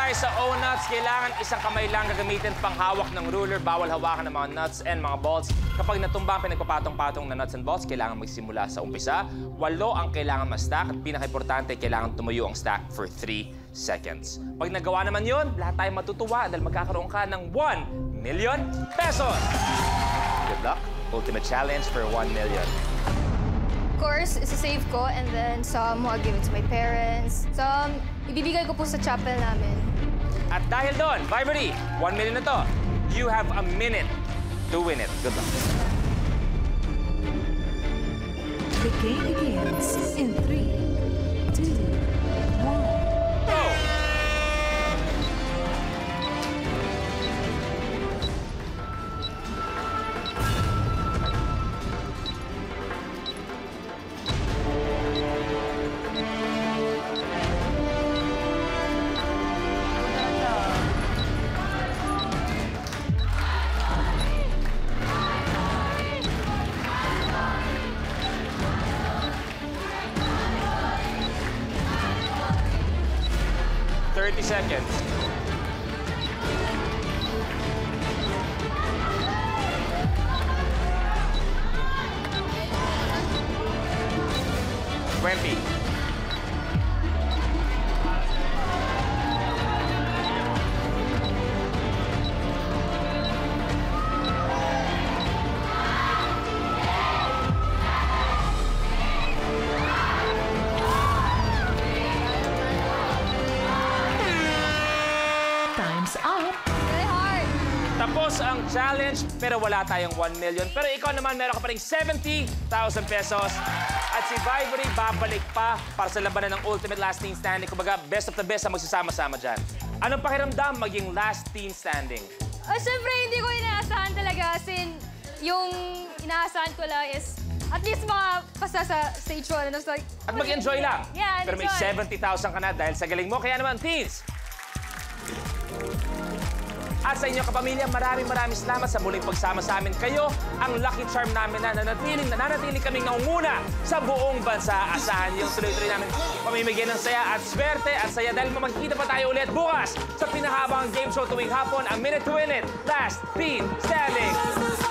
tayo sa O-Nuts. Kailangan isang kamay lang gagamitin panghawak ng ruler. Bawal hawakan ng mga nuts and mga balls. Kapag natumba ang pinagpapatong-patong na nuts and balls, kailangan magsimula sa umpisa. 8 ang kailangan ma-stack at pinaka-importante, kailangan tumuyo ang stack for 3 seconds. Pag nagawa naman yun, lahat tayo matutuwa dahil magkakaroon ka ng 1 million pesos. Good luck. Ultimate challenge for 1 million. Of course, isa-save ko and then some I'll give it to my parents. Some ibibigay ko po sa chapel namin. At dahil doon, Vibery, 1 million na to. You have a minute to win it. Good luck. The game begins in 3, 2, 1. Go! Seconds. $20. Time's up. Very hard. Tapos ang challenge, pero wala tayong 1 million. Pero ikaw naman, meron ka pa rin 70,000 pesos. At si Vibery babalik pa para sa labanan ng Ultimate Last Team Standing. Kumbaga, best of the best ang magsasama-sama dyan. Anong pakiramdam maging last team standing? Siyempre, hindi ko inaasahan talaga. As in, yung inaasahan ko lang is at least makapasa sa stage 1. And I was like, At mag-enjoy lang. Yeah, Pero may enjoy. 70,000 ka na dahil sa galing mo. Kaya naman, teens! At sa inyong kapamilya, maraming salamat sa muling pagsama sa amin. Kayo, ang lucky charm namin na nananatiling kaming naunguna sa buong bansa. Asahan yung tuloy-tuloy namin pamimigyan ng saya at swerte at saya dahil magkikita pa tayo ulit bukas sa pinakahabang game show tuwing hapon, ang Minute to Win It, Last Team Standing.